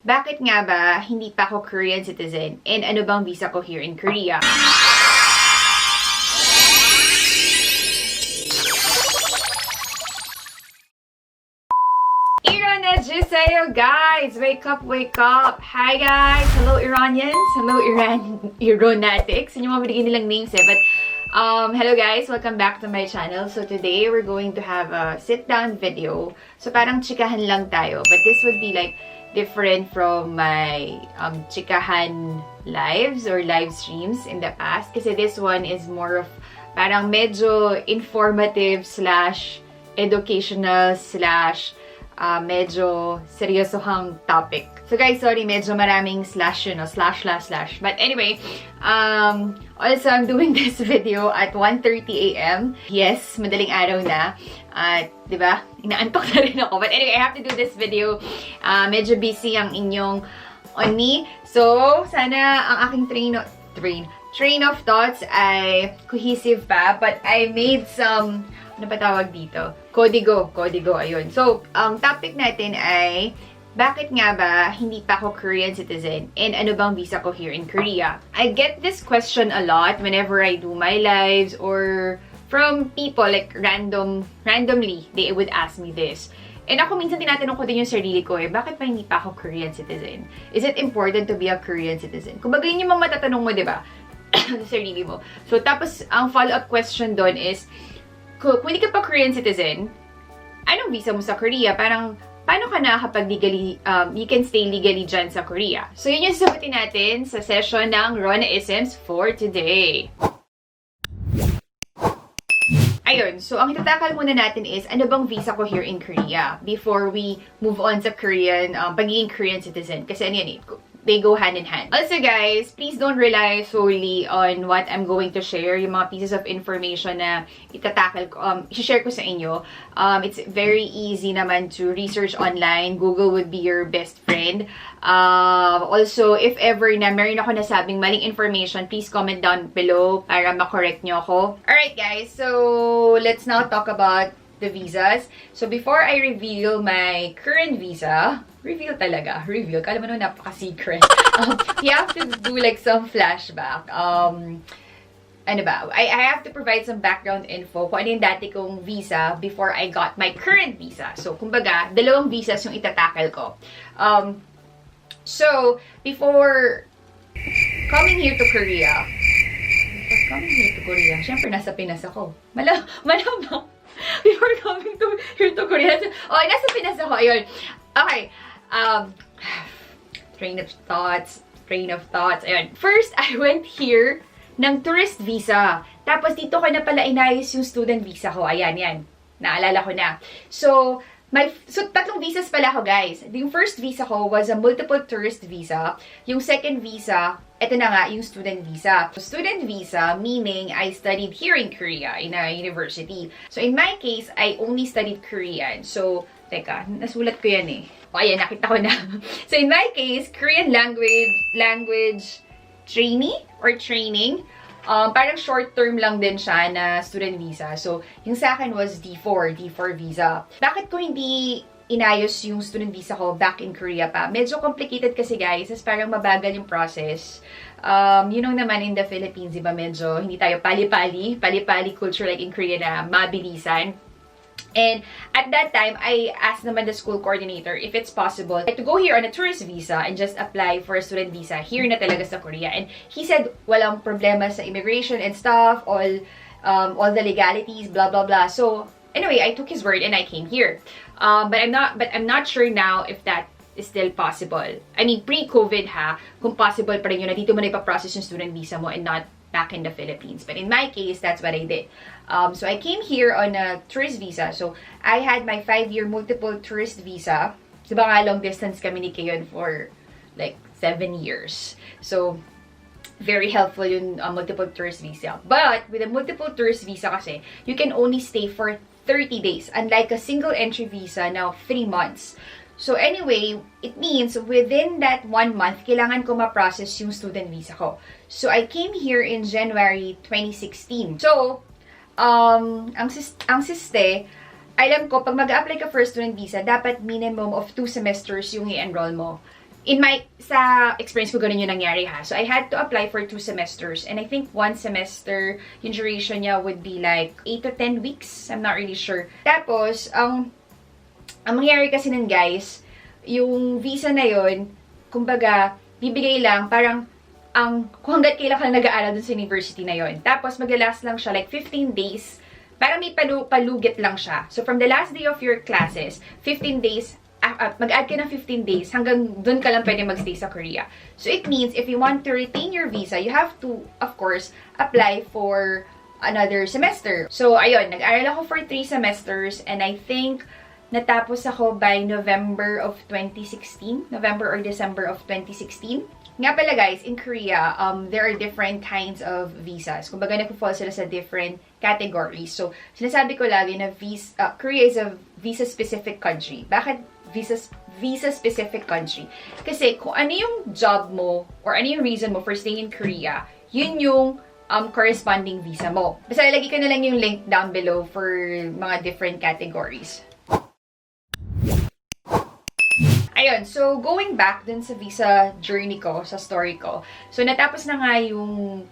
Bakit nga ba hindi pa ako Korean citizen? And ano bang visa ko here in Korea? IRONA JUSEyo guys! Wake up, wake up! Hi guys! Hello Iranians! Hello Ironatics! Yun yung mga binigyan nilang names eh. But, hello guys! Welcome back to my channel. So today, we're going to have a sit-down video. So parang chikahan lang tayo. But this would be like different from my chikahan lives or live streams in the past. Kasi this one is more of parang medyo informative slash educational slash medyo seryosohang topic. So guys, sorry, medyo maraming slash yun, slash. But anyway, also I'm doing this video at 1:30 AM. Yes, madaling araw na. At, di ba, inaantok na rin ako. But anyway, I have to do this video. Medyo busy ang inyong on me. So, sana ang aking train of thoughts ay cohesive pa. But I made some, ano ba tawag dito? Kodigo, ayun. So, ang topic natin ay, bakit nga ba hindi pa ako Korean citizen? And ano bang visa ko here in Korea? I get this question a lot whenever I do my lives or from people, like randomly, they would ask me this. And ako minsan tinatanong ko din yung sarili ko bakit pa hindi pa ako Korean citizen? Is it important to be a Korean citizen? Kumbaga yun yung mga matatanong mo, di ba? Sa sarili mo. So, tapos, ang follow-up question doon is, kung hindi ka pa Korean citizen, anong visa mo sa Korea? Parang, paano ka na kapag legally, you can stay legally dyan sa Korea? So, yun yung sasagutin natin sa session ng RONAISMS for today. Ayun, so ang itatakal muna natin is, ano bang visa ko here in Korea? Before we move on sa Korean, pagiging Korean citizen. Kasi ano yan they go hand in hand. Also guys, please don't rely solely on what I'm going to share, yung mga pieces of information na itatakal ko, i-share ko sa inyo. It's very easy naman to research online. Google would be your best friend. Also, if ever na meron ako nasabing maling information, please comment down below para ma-correct nyo ako. Alright guys, so let's now talk about the visas. So before I reveal my current visa, reveal, kala mo naman napaka-secret. You have to do like some flashback. Ano ba? I have to provide some background info kung ano yung dati kong visa before I got my current visa. So, kumbaga, dalawang visas yung itatakal ko. So, before coming here to Korea, syempre nasa Pinas ako. Malamang. Before coming here to Korea, nasa Pinas ako, ayun. Okay, train of thoughts, ayun. First, I went here ng tourist visa. Tapos, dito ko na pala inayos yung student visa ko. Ayan, yan. Naalala ko na. So, tatlong visas pala ako, guys. Yung first visa ko was a multiple tourist visa. Yung second visa, eto na nga, yung student visa. So, student visa, meaning I studied here in Korea, in a university. So, in my case, I only studied Korean. So, teka, nasulat ko yan eh. O, ayan, nakita ko na. So, in my case, Korean language trainee or training. Parang short term lang din siya na student visa. So, yung sa akin was D4 visa. Bakit ko hindi inayos yung student visa ko back in Korea pa? Medyo complicated kasi guys, as parang mabagal yung process. You know naman in the Philippines, diba, medyo hindi tayo pali-pali culture like in Korea na mabilisan. And at that time, I asked naman the school coordinator if it's possible to go here on a tourist visa and just apply for a student visa here na talaga sa Korea. And he said, walang problema sa immigration and stuff, all the legalities, blah, blah, blah. So, anyway, I took his word and I came here. But I'm not sure now if that is still possible. I mean, pre-COVID kung possible pa rin yun na dito mo na ipaprocess yung student visa mo and not back in the Philippines. But in my case, that's what I did. So I came here on a tourist visa. So I had my 5-year multiple tourist visa. Diba nga long distance kami ni Keyon for like 7 years. So very helpful yung multiple tourist visa. But with a multiple tourist visa kasi, you can only stay for 30 days. Unlike a single entry visa, now 3 months. So anyway, it means within that 1 month, kailangan ko ma-process yung student visa ko. So I came here in January 2016. So, ang siste, alam ko, pag mag-apply ka for student visa, dapat minimum of 2 semesters yung i-enroll mo. sa experience ko, ganun yung nangyari ha. So, I had to apply for 2 semesters. And I think 1 semester, yung duration niya would be like 8 to 10 weeks. I'm not really sure. Tapos, ang mangyari kasi nun guys, yung visa na yun, kumbaga, bibigay lang, parang, kung hanggat kailan ka nag-aaral dun sa university na yun. Tapos, mag-last lang siya like 15 days. Parang may palugit lang siya. So, from the last day of your classes, 15 days, mag-add ka ng 15 days, hanggang dun ka lang pwede magstay sa Korea. So, it means, if you want to retain your visa, you have to, of course, apply for another semester. So, ayun, nag-aral ako for 3 semesters, and I think, natapos ako by November of 2016, November or December of 2016. Nga pala guys, in Korea, there are different kinds of visas. Kumbaga, nag-fall sila sa different categories. So, sinasabi ko lagi na Korea is a visa-specific country. Bakit visa-specific country? Kasi kung ano yung job mo or ano yung reason mo for staying in Korea, yun yung corresponding visa mo. Basta ilagay ko na lang yung link down below for mga different categories. Ayun, so going back dun sa visa journey ko, sa story ko. So natapos na nga yung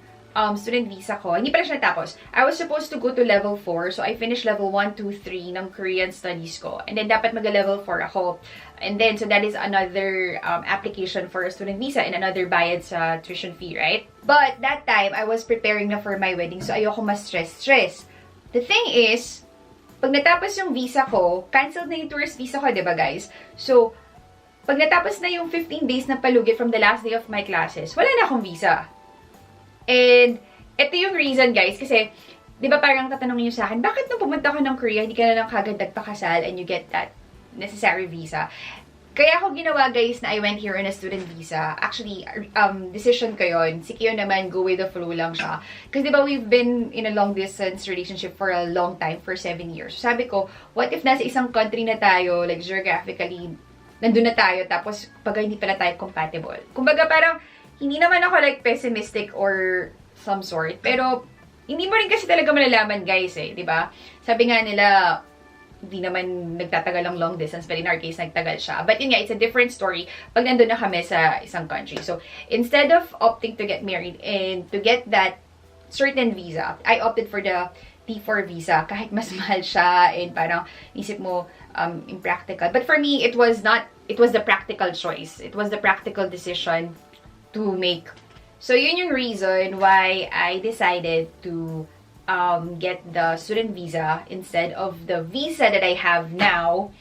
student visa ko. Hindi pala siya natapos. I was supposed to go to level 4. So I finished level 1, 2, 3 ng Korean studies ko. And then dapat mag-level 4 ako. And then, so that is another application for a student visa and another bayad sa tuition fee, right? But that time, I was preparing na for my wedding. So ayoko ma-stress. The thing is, pag natapos yung visa ko, canceled na yung tourist visa ko, diba guys? So, pag natapos na yung 15 days na palugit from the last day of my classes, wala na akong visa. And, ito yung reason guys, kasi, di ba parang tatanungin nyo sa akin, bakit nung pumunta ka ng Korea, hindi ka na lang kagad nagpakasal and you get that necessary visa? Kaya ako ginawa guys na I went here on a student visa. Actually, decision ko yun. Si Kiyo naman, go with the flow lang siya. Kasi di ba we've been in a long distance relationship for a long time, for 7 years. So, sabi ko, what if nasa isang country na tayo, like geographically, nandun na tayo, tapos pag hindi pala tayo compatible. Kumbaga parang, hindi naman ako like pessimistic or some sort, pero hindi mo rin kasi talaga malalaman guys eh, di ba? Sabi nga nila, hindi naman nagtatagal ang long distance, but in our case, nagtagal siya. But yun nga, it's a different story pag nandun na kami sa isang country. So, instead of opting to get married and to get that certain visa, I opted for the T4 visa, kahit mas mahal siya and parang isip mo, impractical. But for me, it was the practical choice. It was the practical decision to make. So, yun yung reason why I decided to get the student visa instead of the visa that I have now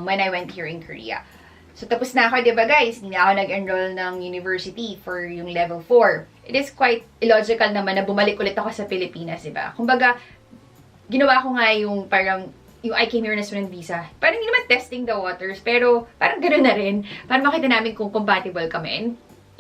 when I went here in Korea. So, tapos na ako, diba guys? Hindi na ako nag-enroll ng university for yung level 4. It is quite illogical naman na bumalik ulit ako sa Pilipinas, diba? Kumbaga, ginawa ko nga yung parang yung I came here na student visa. Parang hindi naman testing the waters, pero parang gano'n na rin. Para makita namin kung compatible kami. And,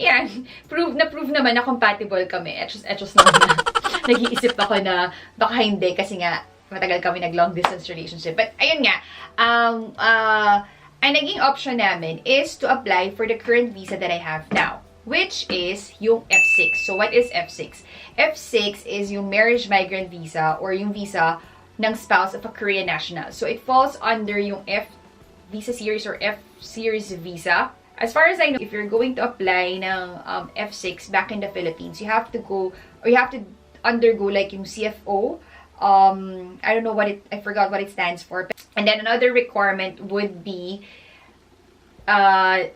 yan, prove naman na compatible kami. Etos lang na. Nag-iisip ako na baka hindi kasi nga matagal kami nag-long distance relationship. But, ayun nga, ang naging option namin is to apply for the current visa that I have now, which is yung F6. So, what is F6? F6 is yung marriage migrant visa or yung visa ng spouse of a Korean national. So, it falls under yung F visa series or F series visa. As far as I know, if you're going to apply ng F6 back in the Philippines, you have to go, or you have to undergo like yung CFO. I don't know I forgot what it stands for. And then another requirement would be the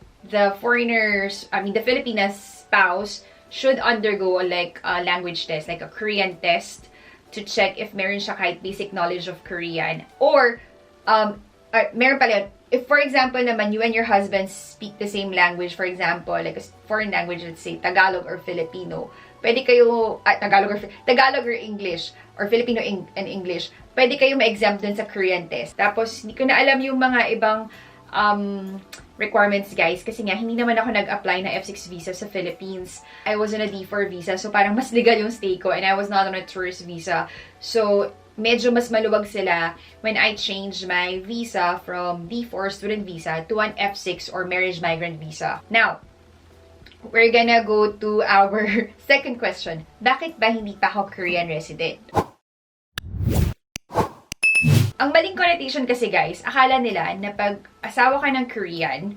Filipina spouse should undergo like a language test, like a Korean test, to check if meron siya kahit basic knowledge of Korean. Or, meron pala, if for example naman, you and your husband speak the same language, for example, like a foreign language, let's say, Tagalog or Filipino, pwede kayo, Tagalog or English, or Filipino and English, pwede kayo ma-exempt dun sa Korean test. Tapos, hindi ko na alam yung mga ibang requirements, guys, kasi nga, hindi naman ako nag-apply na F6 visa sa Philippines. I was on a D4 visa, so parang mas legal yung stay ko, and I was not on a tourist visa. So, medyo mas maluwag sila when I changed my visa from D4 student visa to an F6 or marriage migrant visa. Now, we're gonna go to our second question. Bakit ba hindi pa ako Korean resident? Ang maling connotation kasi guys, akala nila na pag asawa ka ng Korean,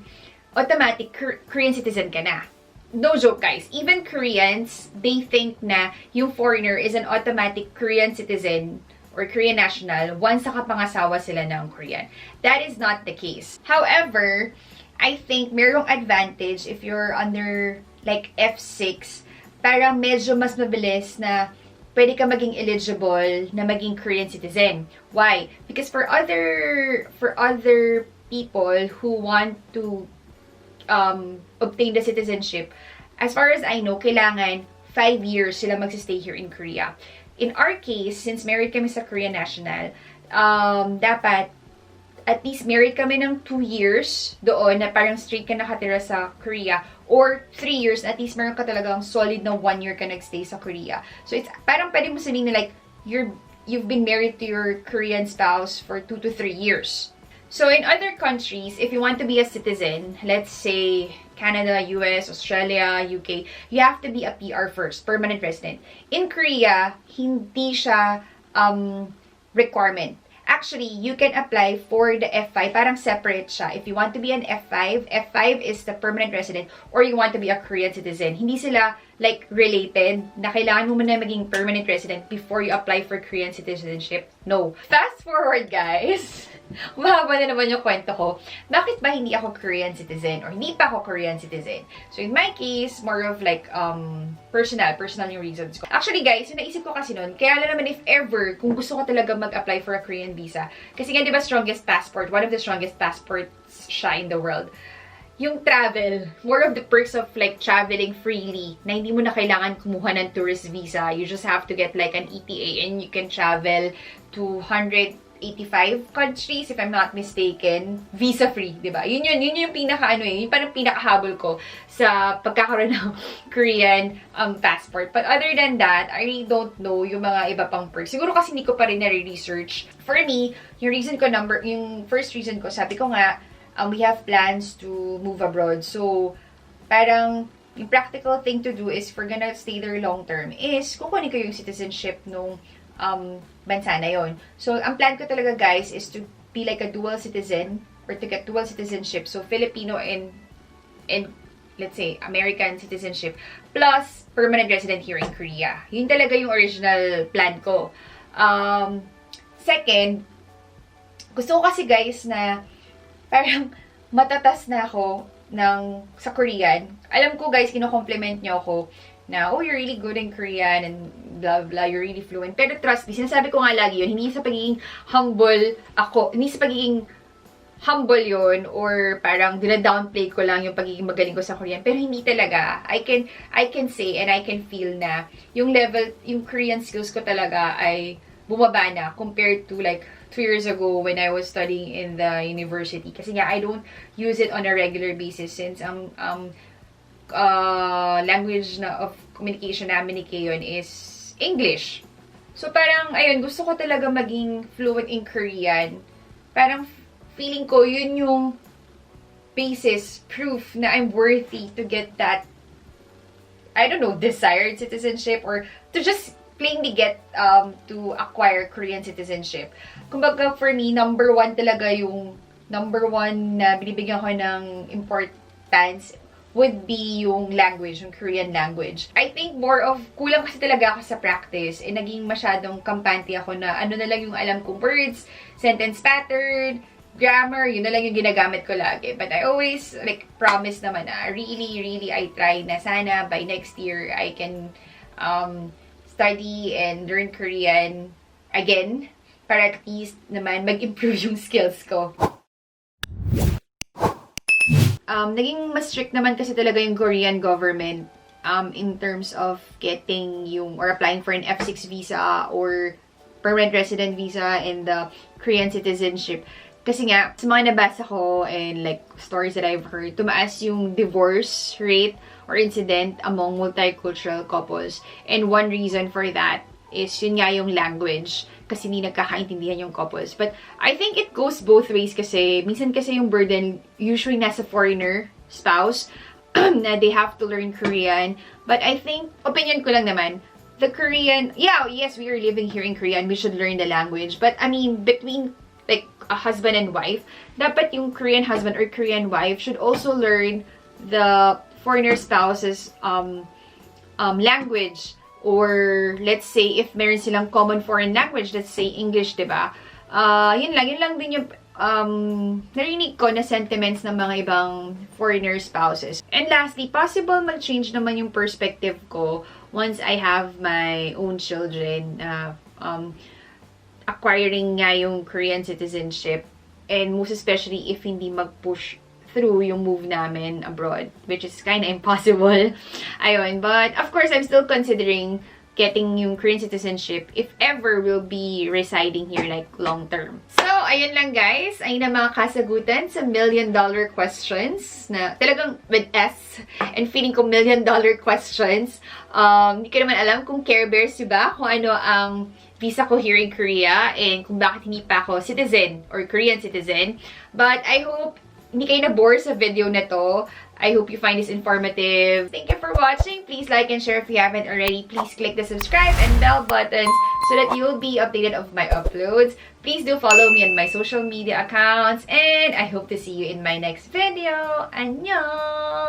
automatic Korean citizen ka na. No joke, guys. Even Koreans, they think na yung foreigner is an automatic Korean citizen or Korean national once nakapangasawa sila ng Korean. That is not the case. However, I think merong advantage if you're under like F6, parang medyo mas mabilis na pwede ka maging eligible na maging Korean citizen. Why? Because for other people who want to obtain the citizenship, as far as I know, kailangan 5 years sila magsistay here in Korea. In our case, since married kami sa Korean national, dapat at least married kami ng 2 years doon na parang straight ka nakatira sa Korea, or 3 years, at least meron ka talagang solid na 1 year ka nagstay sa Korea. So it's parang pwede mo sabihin na like you've been married to your Korean spouse for 2 to 3 years. So in other countries, if you want to be a citizen, let's say Canada, US, Australia, UK, you have to be a PR first, permanent resident. In Korea, hindi siya requirement. Actually, you can apply for the F5, parang separate siya. If you want to be an F5, F5 is the permanent resident, or you want to be a Korean citizen. Hindi sila like related na kailangan mo muna maging permanent resident before you apply for Korean citizenship. No. Fast forward, guys. Mahaba na naman yung kwento ko. Bakit ba hindi ako Korean citizen or hindi pa ako Korean citizen? So in my case, more of like personal yung reasons ko. Actually, guys, yung naisip ko kasi nun, kaya lang naman if ever, kung gusto ko talaga mag-apply for a Korean visa, kasi nga diba strongest passport, one of the strongest passports siya in the world. Yung travel, more of the perks of like traveling freely, na hindi mo na kailangan kumuha ng tourist visa. You just have to get like an ETA and you can travel to 185 countries, if I'm not mistaken, visa-free, di ba? Yun yung yun parang pinakahabol ko sa pagkakaroon ng Korean passport. But other than that, I really don't know yung mga iba pang perks. Siguro kasi hindi ko pa rin na-research. For me, yung first reason ko, sabi ko nga, we have plans to move abroad. So, parang, yung practical thing to do is, if we're gonna stay there long term, is kukunin ko yung citizenship nung bansa na yon. So, ang plan ko talaga, guys, is to be like a dual citizen, or to get dual citizenship. So, Filipino and let's say, American citizenship, plus permanent resident here in Korea. Yun talaga yung original plan ko. Second, gusto ko kasi, guys, na parang matatas na ako sa Korean. Alam ko, guys, kino-compliment niyo ako na, oh, you're really good in Korean and blah, blah, you're really fluent. Pero trust me, sinasabi ko nga lagi yun, hindi sa pagiging humble yun, or parang dina-downplay ko lang yung pagiging magaling ko sa Korean. Pero hindi talaga. I can say and I can feel na yung Korean skills ko talaga ay bumaba na compared to like 2 years ago when I was studying in the university. Kasi nga, I don't use it on a regular basis since language of communication namin ni Keyon is English. So parang, ayun, gusto ko talaga maging fluent in Korean. Parang feeling ko, yun yung basis, proof na I'm worthy to get that, I don't know, desired citizenship, or to just plainly get to acquire Korean citizenship. Kumbaga, for me, number one na binibigyan ko ng importance would be yung language, yung Korean language. I think more of, kulang kasi talaga ako sa practice, naging masyadong kampante ako na ano na lang yung alam kong words, sentence pattern, grammar, yun na lang yung ginagamit ko lagi. But I always, like, promise naman na really, I try na sana by next year, I can study and learn Korean again para at least naman mag-improve yung skills ko. Naging mas strict naman kasi talaga yung Korean government in terms of getting or applying for an F6 visa or permanent resident visa and the Korean citizenship. Kasi nga, sa mga nabasa ko and like stories that I've heard, tumaas yung divorce rate or incident among multicultural couples. And one reason for that is yun nga yung language. Kasi hindi nagkakaintindihan yung couples. But I think it goes both ways kasi minsan kasi yung burden usually nasa foreigner spouse na they have to learn Korean. But I think, opinion ko lang naman, the Korean, yes, we are living here in Korea and we should learn the language. But I mean, between like a husband and wife, dapat yung Korean husband or Korean wife should also learn the foreigner spouse's language. Or let's say if meron silang common foreign language, let's say English, diba? Yun lang din yung narinig ko na sentiments ng mga ibang foreigner spouses. And lastly, possible mag-change naman yung perspective ko once I have my own children, acquiring nga yung Korean citizenship, and most especially if hindi mag-push through yung move namin abroad, which is kind of impossible. Ayun, but of course, I'm still considering getting yung Korean citizenship if ever we'll be residing here like long term. So, ayun lang guys. Ayun na mga kasagutan sa million-dollar questions na talagang with S, and feeling ko million-dollar questions. Hindi ko naman alam kung Care Bears, diba? Kung ano ang visa ko here in Korea and kung bakit hindi pa ako citizen or Korean citizen. But I hope hindi kayo na-bore sa video na to. I hope you find this informative. Thank you for watching. Please like and share if you haven't already. Please click the subscribe and bell buttons so that you will be updated of my uploads. Please do follow me on my social media accounts. And I hope to see you in my next video. Annyeong!